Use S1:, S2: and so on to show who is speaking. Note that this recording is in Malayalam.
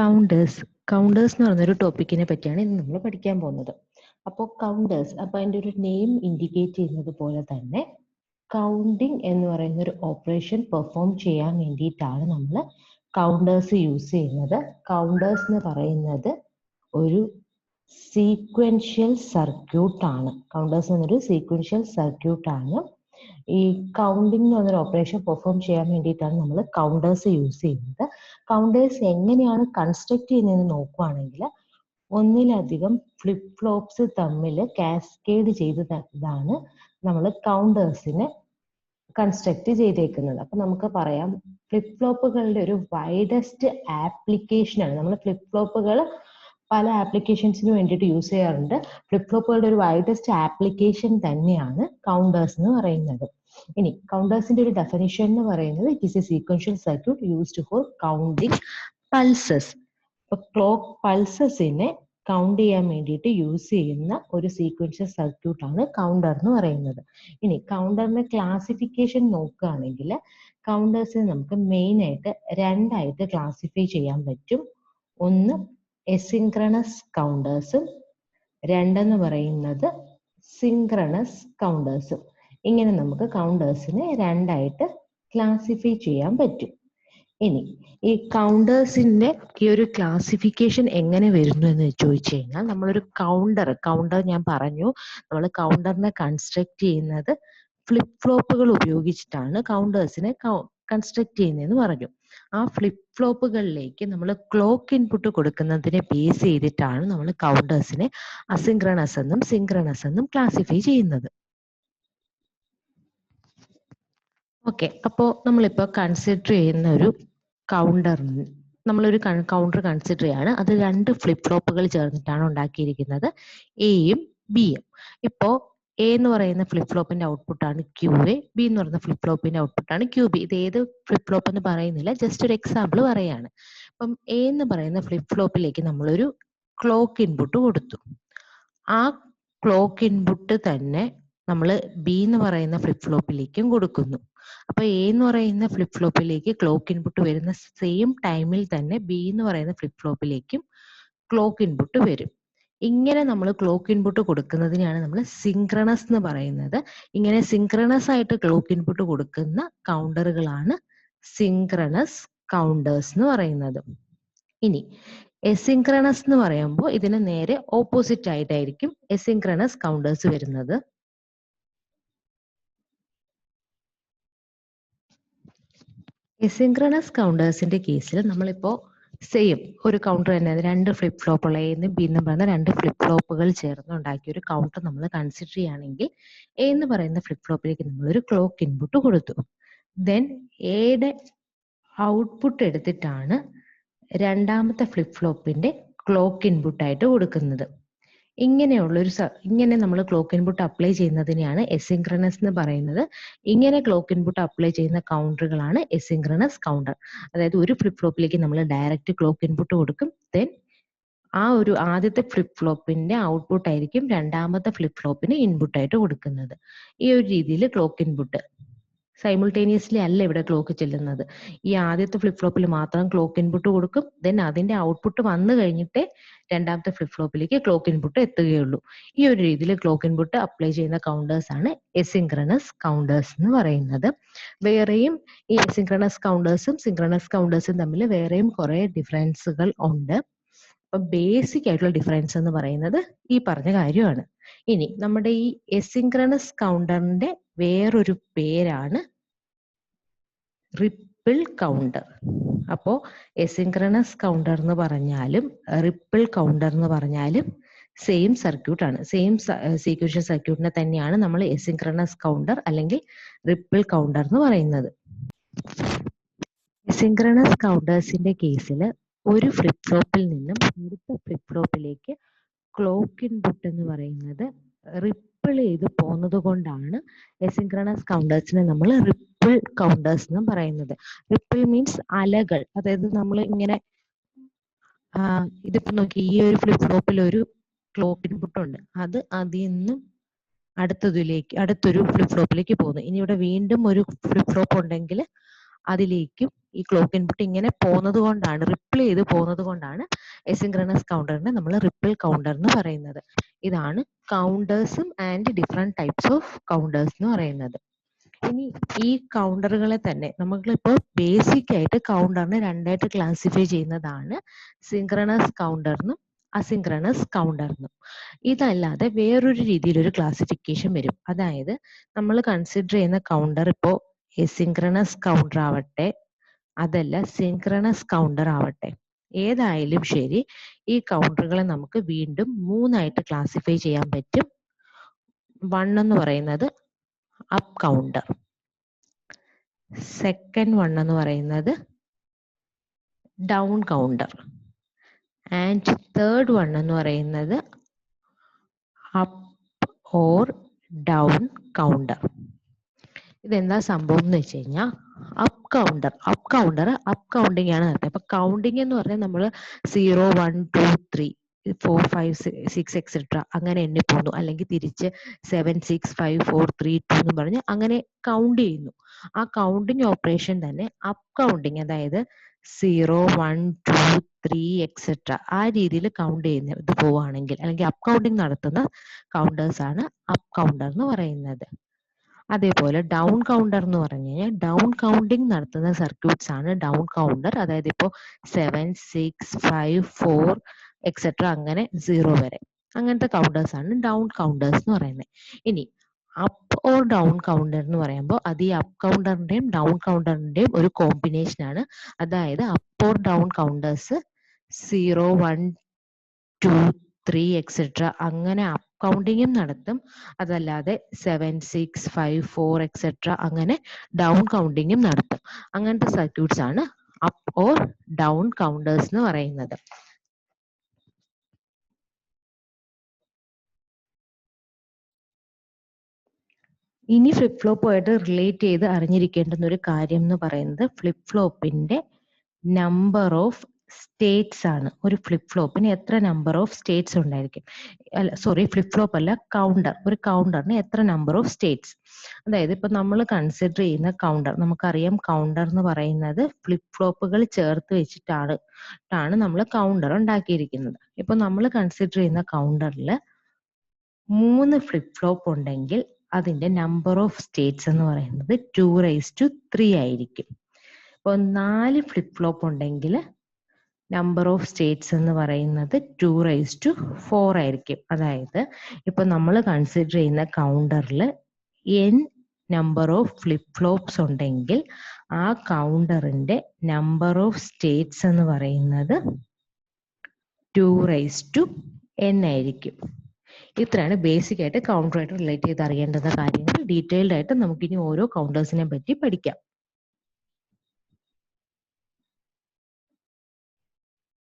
S1: കൗണ്ടേഴ്സ് എന്ന് പറയുന്ന ഒരു ടോപ്പിക്കിനെ പറ്റിയാണ് ഇന്ന് നമ്മൾ പഠിക്കാൻ പോകുന്നത്. അപ്പോൾ കൗണ്ടേഴ്സ്, അപ്പോൾ അതിൻ്റെ ഒരു നെയിം ഇൻഡിക്കേറ്റ് ചെയ്യുന്നത് പോലെ തന്നെ കൗണ്ടിങ് എന്ന് പറയുന്ന ഒരു ഓപ്പറേഷൻ പെർഫോം ചെയ്യാൻ വേണ്ടിയിട്ടാണ് നമ്മൾ കൗണ്ടേഴ്സ് യൂസ് ചെയ്യുന്നത്. കൗണ്ടേഴ്സ് എന്ന് പറയുന്നത് ഒരു സീക്വൻഷ്യൽ സർക്യൂട്ട് ആണ്. കൗണ്ടേഴ്സ് എന്നൊരു സീക്വൻഷ്യൽ സർക്യൂട്ട് ആണ്. ഈ കൗണ്ടിങ് എന്ന് പറഞ്ഞൊരു ഓപ്പറേഷൻ പെർഫോം ചെയ്യാൻ വേണ്ടിയിട്ടാണ് നമ്മൾ കൗണ്ടേഴ്സ് യൂസ് ചെയ്യുന്നത്. കൗണ്ടേഴ്സ് എങ്ങനെയാണ് കൺസ്ട്രക്ട് ചെയ്യുന്നതെന്ന് നോക്കുകയാണെങ്കിൽ, ഒന്നിലധികം ഫ്ലിപ്പ് ഫ്ലോപ്സ് തമ്മിൽ കാസ്കേഡ് ചെയ്തതാണ് നമ്മൾ കൗണ്ടേഴ്സിനെ കൺസ്ട്രക്ട് ചെയ്തേക്കുന്നത്. അപ്പൊ നമുക്ക് പറയാം, ഫ്ലിപ്പ് ഫ്ലോപ്പുകളുടെ ഒരു വൈഡസ്റ്റ് ആപ്ലിക്കേഷനാണ്. നമ്മൾ ഫ്ലിപ്പ് ഫ്ലോപ്പുകൾ പല ആപ്ലിക്കേഷൻസിന് വേണ്ടിയിട്ട് യൂസ് ചെയ്യാറുണ്ട്. ഫ്ലിപ്പ് ഫ്ലോപ്പുകളുടെ ഒരു വൈഡസ്റ്റ് ആപ്ലിക്കേഷൻ തന്നെയാണ് കൗണ്ടേഴ്സ് എന്ന് പറയുന്നത്. ഇനി കൗണ്ടേഴ്സിന്റെ ഒരു ഡെഫിനിഷൻ എന്ന് പറയുന്നത്, it is A sequential circuit used for counting pulses. ഇപ്പൊ ക്ലോക്ക് പൾസസിനെ കൗണ്ട് ചെയ്യാൻ വേണ്ടിയിട്ട് യൂസ് ചെയ്യുന്ന ഒരു സീക്വൻഷ്യൽ സർക്യൂട്ട് ആണ് കൗണ്ടർ എന്ന് പറയുന്നത്. ഇനി കൗണ്ടറിന്റെ ക്ലാസിഫിക്കേഷൻ നോക്കുകയാണെങ്കിൽ, കൗണ്ടേഴ്സിനെ നമുക്ക് മെയിൻ ആയിട്ട് രണ്ടായിട്ട് ക്ലാസിഫൈ ചെയ്യാൻ പറ്റും. ഒന്ന് എസിൻക്രണസ് കൗണ്ടേഴ്സും, രണ്ടെന്ന് പറയുന്നത് സിൻക്രണസ് കൗണ്ടേഴ്സും. ഇങ്ങനെ നമുക്ക് കൗണ്ടേഴ്സിനെ രണ്ടായിട്ട് ക്ലാസിഫൈ ചെയ്യാൻ പറ്റും. ഇനി ഈ കൗണ്ടേഴ്സിന്റെ ഈ ഒരു ക്ലാസിഫിക്കേഷൻ എങ്ങനെ വരുന്നു എന്ന് ചോദിച്ചു കഴിഞ്ഞാൽ, നമ്മളൊരു കൗണ്ടർ ഞാൻ പറഞ്ഞു, നമ്മൾ കൗണ്ടറിനെ കൺസ്ട്രക്ട് ചെയ്യുന്നത് ഫ്ലിപ്പ് ഫ്ലോപ്പുകൾ ഉപയോഗിച്ചിട്ടാണ് കൗണ്ടേഴ്സിനെ കൺസ്ട്രക്ട് ചെയ്യുന്നതെന്ന് പറഞ്ഞു. ആ ഫ്ലിപ്പ് ഫ്ലോപ്പുകളിലേക്ക് നമ്മൾ ക്ലോക്ക് ഇൻപുട്ട് കൊടുക്കുന്നതിനെ ബേസ് ചെയ്തിട്ടാണ് നമ്മൾ കൗണ്ടേഴ്സിനെ അസിൻക്രണസ് എന്നും സിൻക്രണസ് എന്നും ക്ലാസിഫൈ ചെയ്യുന്നത്. ഓക്കെ, അപ്പോൾ നമ്മളിപ്പോൾ കൺസിഡർ ചെയ്യുന്ന ഒരു നമ്മളൊരു കൗണ്ടർ കൺസിഡർ ചെയ്യാണ്. അത് രണ്ട് ഫ്ലിപ്പ് ഫ്ലോപ്പുകൾ ചേർന്നിട്ടാണ് ഉണ്ടാക്കിയിരിക്കുന്നത്, എയും ബിയും. ഇപ്പോൾ എ എന്ന് പറയുന്ന ഫ്ലിപ്പ് ഫ്ലോപ്പിന്റെ ഔട്ട്പുട്ടാണ് ക്യൂ എ, ബി എന്ന് പറയുന്ന ഫ്ലിപ്പ് ഫ്ലോപ്പിന്റെ ഔട്ട്പുട്ടാണ് ക്യൂ ബി. ഇത് ഏത് ഫ്ലിപ്പ് ഫ്ലോപ്പ് എന്ന് പറയുന്നില്ല, ജസ്റ്റ് ഒരു എക്സാമ്പിൾ പറയാണ്. അപ്പം എ എന്ന് പറയുന്ന ഫ്ലിപ്പ് ഫ്ലോപ്പിലേക്ക് നമ്മളൊരു ക്ലോക്ക് ഇൻപുട്ട് കൊടുത്തു. ആ ക്ലോക്ക് ഇൻപുട്ട് തന്നെ നമ്മൾ ബി എന്ന് പറയുന്ന ഫ്ലിപ്പ് ഫ്ലോപ്പിലേക്കും കൊടുക്കുന്നു. അപ്പൊ എ എന്ന് പറയുന്ന ഫ്ലിപ്പ് ഫ്ലോപ്പിലേക്ക് ക്ലോക്ക് ഇൻപുട്ട് വരുന്ന സെയിം ടൈമിൽ തന്നെ ബി എന്ന് പറയുന്ന ഫ്ലിപ്പ് ഫ്ലോപ്പിലേക്കും ക്ലോക്ക് ഇൻപുട്ട് വരും. ഇങ്ങനെ നമ്മൾ ക്ലോക്ക് ഇൻപുട്ട് കൊടുക്കുന്നതിനാണ് നമ്മൾ സിൻക്രണസ് എന്ന് പറയുന്നത്. ഇങ്ങനെ സിൻക്രണസ് ആയിട്ട് ക്ലോക്ക് ഇൻപുട്ട് കൊടുക്കുന്ന കൗണ്ടറുകളാണ് സിൻക്രണസ് കൗണ്ടേഴ്സ് എന്ന് പറയുന്നത്. ഇനി എസിൻക്രണസ് എന്ന് പറയുമ്പോൾ ഇതിന് നേരെ ഓപ്പോസിറ്റ് ആയിട്ടായിരിക്കും എസിൻക്രണസ് കൗണ്ടേഴ്സ് വരുന്നത്. എസിൻക്രണസ് കൗണ്ടേഴ്സിന്റെ കേസിൽ നമ്മളിപ്പോ സെയിം ഒരു കൗണ്ടർ തന്നെ, രണ്ട് ഫ്ലിപ്പ് ഫ്ലോപ്പുകൾ എ എന്നും ബി എന്നും പറയുന്ന രണ്ട് ഫ്ലിപ്പ് ഫ്ലോപ്പുകൾ ചേർന്ന് ഉണ്ടാക്കിയ ഒരു കൗണ്ടർ നമ്മൾ കൺസിഡർ ചെയ്യുകയാണെങ്കിൽ, എ എന്ന് പറയുന്ന ഫ്ലിപ്പ് ഫ്ലോപ്പിലേക്ക് നമ്മളൊരു ക്ലോക്ക് ഇൻപുട്ട് കൊടുത്തു. ദെൻ എയുടെ ഔട്ട്പുട്ട് എടുത്തിട്ടാണ് രണ്ടാമത്തെ ഫ്ലിപ്പ് ഫ്ലോപ്പിന്റെ ക്ലോക്ക് ഇൻപുട്ട് ആയിട്ട് കൊടുക്കുന്നത്. ഇങ്ങനെ നമ്മൾ ക്ലോക്ക് ഇൻപുട്ട് അപ്ലൈ ചെയ്യുന്നതിനെയാണ് എസിൻക്രണസ് എന്ന് പറയുന്നത്. ഇങ്ങനെ ക്ലോക്ക് ഇൻപുട്ട് അപ്ലൈ ചെയ്യുന്ന കൗണ്ടറുകളാണ് എസിൻക്രണസ് കൗണ്ടർ. അതായത് ഒരു ഫ്ലിപ്പ് ഫ്ലോപ്പിലേക്ക് നമ്മൾ ഡയറക്റ്റ് ക്ലോക്ക് ഇൻപുട്ട് കൊടുക്കും. ദെൻ ആ ഒരു ആദ്യത്തെ ഫ്ലിപ്പ് ഫ്ലോപ്പിന്റെ ഔട്ട്പുട്ട് ആയിരിക്കും രണ്ടാമത്തെ ഫ്ലിപ്പ് ഫ്ലോപ്പിന് ഇൻപുട്ട് ആയിട്ട് കൊടുക്കുന്നത്. ഈ ഒരു രീതിയിൽ ക്ലോക്ക് ഇൻപുട്ട് സൈമിൾട്ടേനിയസ്ലി അല്ല ഇവിടെ ക്ലോക്ക് ചെല്ലുന്നത്. ഈ ആദ്യത്തെ ഫ്ലിപ്പ് ഫ്ലോപ്പിൽ മാത്രം ക്ലോക്ക് ഇൻപുട്ട് കൊടുക്കും. ദെൻ അതിന്റെ ഔട്ട്പുട്ട് വന്നു കഴിഞ്ഞിട്ടേ രണ്ടാമത്തെ ഫ്ലിപ്പ് ഫ്ലോപ്പിലേക്ക് ക്ലോക്ക് ഇൻപുട്ട് എത്തുകയുള്ളൂ. ഈ ഒരു രീതിയിൽ ക്ലോക്ക് ഇൻപുട്ട് അപ്ലൈ ചെയ്യുന്ന കൗണ്ടേഴ്സ് ആണ് എസിൻക്രണസ് കൗണ്ടേഴ്സ് എന്ന് പറയുന്നത്. വേറെയും ഈ എസിൻക്രണസ് കൗണ്ടേഴ്സും സിൻക്രണസ് കൗണ്ടേഴ്സും തമ്മിൽ വേറെയും കുറെ ഡിഫറൻസുകൾ ഉണ്ട്. അപ്പൊ ബേസിക് ആയിട്ടുള്ള ഡിഫറൻസ് എന്ന് പറയുന്നത് ഈ പറഞ്ഞ കാര്യമാണ്. ഇനി നമ്മുടെ ഈ എസിൻക്രണസ് കൗണ്ടറിന്റെ വേറൊരു പേരാണ് റിപ്പിൾ കൗണ്ടർ. അപ്പോ എസിൻക്രണസ് കൗണ്ടർ എന്ന് പറഞ്ഞാലും റിപ്പിൾ കൗണ്ടർ എന്ന് പറഞ്ഞാലും സെയിം സർക്യൂട്ട് ആണ്. സെയിം സീക്വൻഷ്യൽ സർക്യൂട്ടിനെ തന്നെയാണ് നമ്മൾ എസിൻക്രണസ് കൗണ്ടർ അല്ലെങ്കിൽ റിപ്പിൾ കൗണ്ടർ എന്ന് പറയുന്നത്. എസിൻക്രണസ് കൗണ്ടേഴ്സിന്റെ കേസിൽ ഒരു ഫ്ലിപ്പ് ഫ്ലോപ്പിൽ നിന്നും അടുത്ത ഫ്ലിപ്പ് ഫ്ലോപ്പിലേക്ക് ക്ലോക്ക് ഇൻപുട്ട് എന്ന് പറയുന്നത് റിപ്പിൾ ചെയ്ത് പോകുന്നത് കൊണ്ടാണ് എസിൻക്രണസ് കൗണ്ടേഴ്സിനെ നമ്മൾ റിപ്പിൾ കൗണ്ടേഴ്സ് എന്ന് പറയുന്നത്. റിപ്പിൾ മീൻസ് അലകൾ. അതായത് നമ്മൾ ഇങ്ങനെ ഇതിപ്പോ നോക്കി, ഈ ഒരു ഫ്ലിപ്പ് ഫ്ലോപ്പിൽ ഒരു ക്ലോക്ക് ഇൻപുട്ട് ഉണ്ട്, അത് അതിൽ നിന്നും അടുത്തൊരു ഫ്ലിപ്പ് ഫ്ലോപ്പിലേക്ക് പോകുന്നു. ഇനി ഇവിടെ വീണ്ടും ഒരു ഫ്ലിപ്പ് ഫ്ലോപ്പ് ഉണ്ടെങ്കിൽ അതിലേക്കും ഈ ക്ലോക്ക് ഇൻപുട്ട് ഇങ്ങനെ പോകുന്നത് കൊണ്ടാണ്, റിപ്പിൾ ചെയ്ത് പോകുന്നത് കൊണ്ടാണ് എസിൻക്രണസ് കൗണ്ടറിനെ നമ്മൾ റിപ്പിൾ കൗണ്ടർ എന്ന് പറയുന്നത്. ഇതാണ് കൗണ്ടേഴ്സും and different types of counters എന്ന് പറയുന്നത്. ഇനി ഈ കൗണ്ടറുകളെ തന്നെ നമ്മളിപ്പോൾ ബേസിക് ആയിട്ട് കൗണ്ടറിനെ രണ്ടായിട്ട് ക്ലാസിഫൈ ചെയ്യുന്നതാണ് സിൻക്രണസ് കൗണ്ടറിനും അസിൻക്രണസ് കൗണ്ടറിനും. ഇതല്ലാതെ വേറൊരു രീതിയിൽ ഒരു ക്ലാസിഫിക്കേഷൻ വരും. അതായത് നമ്മൾ കൺസിഡർ ചെയ്യുന്ന കൗണ്ടർ ഇപ്പോൾ എസിൻക്രണസ് കൗണ്ടർ ആവട്ടെ, അതല്ല സിൻക്രണസ് കൗണ്ടർ ആവട്ടെ, ഏതായാലും ശരി, ഈ കൗണ്ടറുകളെ നമുക്ക് വീണ്ടും മൂന്നായിട്ട് ക്ലാസിഫൈ ചെയ്യാൻ പറ്റും. 1 എന്ന് പറയുന്നത് അപ്പ് കൗണ്ടർ, സെക്കൻഡ് 1 എന്ന് പറയുന്നത് ഡൗൺ കൗണ്ടർ, ആൻഡ് തേർഡ് 1 എന്ന് പറയുന്നത് അപ്പ് ഓർ ഡൗൺ കൗണ്ടർ. ഇതെന്താ സംഭവം എന്ന് വെച്ച് കഴിഞ്ഞാൽ, അപ്പ് കൗണ്ടിങ് ആണ് നടത്തുന്നത്. അപ്പൊ കൗണ്ടിങ് എന്ന് പറഞ്ഞാൽ നമ്മൾ 0 1 2 3 4 5 6 എക്സെട്ര അങ്ങനെ എണ്ണി പോകുന്നു, അല്ലെങ്കിൽ തിരിച്ച് 7 6 5 4 3 2 എന്ന് പറഞ്ഞ് അങ്ങനെ കൗണ്ട് ചെയ്യുന്നു. ആ കൗണ്ടിങ് ഓപ്പറേഷൻ തന്നെ അപ്പ് കൗണ്ടിങ്, അതായത് 0 1 2 3 എക്സെട്ര ആ രീതിയിൽ കൗണ്ട് ചെയ്യുന്ന ഇത് പോവുകയാണെങ്കിൽ, അല്ലെങ്കിൽ അപ്പ് കൗണ്ടിങ് നടത്തുന്ന കൗണ്ടേഴ്സ് ആണ് അപ്പ് കൗണ്ടർ എന്ന് പറയുന്നത്. അതേപോലെ ഡൗൺ കൗണ്ടർ എന്ന് പറഞ്ഞു കഴിഞ്ഞാൽ ഡൗൺ കൗണ്ടിങ് നടത്തുന്ന സർക്യൂട്ട്സ് ആണ് ഡൗൺ കൗണ്ടർ. അതായത് ഇപ്പോൾ 7 6 5 4 എക്സെട്ര അങ്ങനെ 0 വരെ, അങ്ങനത്തെ കൗണ്ടേഴ്സ് ആണ് ഡൗൺ കൗണ്ടേഴ്സ് എന്ന് പറയുന്നത്. ഇനി അപ്പ് ഓർ ഡൗൺ കൗണ്ടർ എന്ന് പറയുമ്പോൾ അത് ഈ അപ്പ് കൗണ്ടറിന്റെയും ഡൗൺ കൗണ്ടറിന്റെയും ഒരു കോമ്പിനേഷൻ ആണ്. അതായത് up or down counters 0 1 2 3 etcetera അങ്ങനെ അപ്പ് കൗണ്ടിങ്ങും നടത്തും, അതല്ലാതെ 7 6 5 4 എക്സെട്ര അങ്ങനെ ഡൗൺ കൗണ്ടിങ്ങും നടത്തും. അങ്ങനത്തെ സർക്യൂട്ട്സ് ആണ് അപ്പ് ഓർ ഡൗൺ കൗണ്ടേഴ്സ് എന്ന് പറയുന്നത്. ഇനി ഫ്ലിപ്പ് ഫ്ലോപ്പുമായിട്ട് റിലേറ്റ് ചെയ്ത് അറിഞ്ഞിരിക്കേണ്ടുന്ന ഒരു കാര്യം എന്ന് പറയുന്നത് ഫ്ലിപ്പ് ഫ്ലോപ്പിന്റെ നമ്പർ ഓഫ് സ്റ്റേറ്റ്സ് ആണ്. ഒരു ഫ്ലിപ്പ് ഫ്ലോപ്പിന് എത്ര നമ്പർ ഓഫ് സ്റ്റേറ്റ്സ് ഉണ്ടായിരിക്കും, അല്ല സോറി, ഫ്ലിപ്പ് ഫ്ലോപ്പ് അല്ല, കൗണ്ടർ. ഒരു കൗണ്ടറിന് എത്ര നമ്പർ ഓഫ് സ്റ്റേറ്റ്സ്. അതായത് ഇപ്പൊ നമ്മൾ കൺസിഡർ ചെയ്യുന്ന കൗണ്ടർ, നമുക്കറിയാം കൗണ്ടർ എന്ന് പറയുന്നത് ഫ്ലിപ്പ് ഫ്ലോപ്പുകൾ ചേർത്ത് വെച്ചിട്ടാണ് നമ്മൾ കൗണ്ടർ ഉണ്ടാക്കിയിരിക്കുന്നത്. ഇപ്പൊ നമ്മൾ കൺസിഡർ ചെയ്യുന്ന കൗണ്ടറിൽ 3 ഫ്ലിപ്പ് ഫ്ലോപ്പ് ഉണ്ടെങ്കിൽ അതിന്റെ നമ്പർ ഓഫ് സ്റ്റേറ്റ്സ് എന്ന് പറയുന്നത് 2⁻³ ആയിരിക്കും. ഇപ്പോൾ 4 ഫ്ലിപ്പ് ഫ്ലോപ്പ് ഉണ്ടെങ്കിൽ നമ്പർ ഓഫ് സ്റ്റേറ്റ്സ് എന്ന് പറയുന്നത് 2⁻⁴ ആയിരിക്കും. അതായത് ഇപ്പൊ നമ്മൾ കൺസിഡർ ചെയ്യുന്ന കൗണ്ടറിൽ n number of flip flops ഉണ്ടെങ്കിൽ ആ കൗണ്ടറിന്റെ നമ്പർ ഓഫ് സ്റ്റേറ്റ്സ് എന്ന് പറയുന്നത് 2⁻n ആയിരിക്കും. ഇത്രയാണ് ബേസിക് ആയിട്ട് കൗണ്ടറായിട്ട് റിലേറ്റ് ചെയ്ത് അറിയേണ്ടുന്ന കാര്യങ്ങൾ. ഡീറ്റെയിൽഡ് ആയിട്ട് നമുക്കിനി ഓരോ കൗണ്ടേഴ്സിനെ പറ്റി പഠിക്കാം.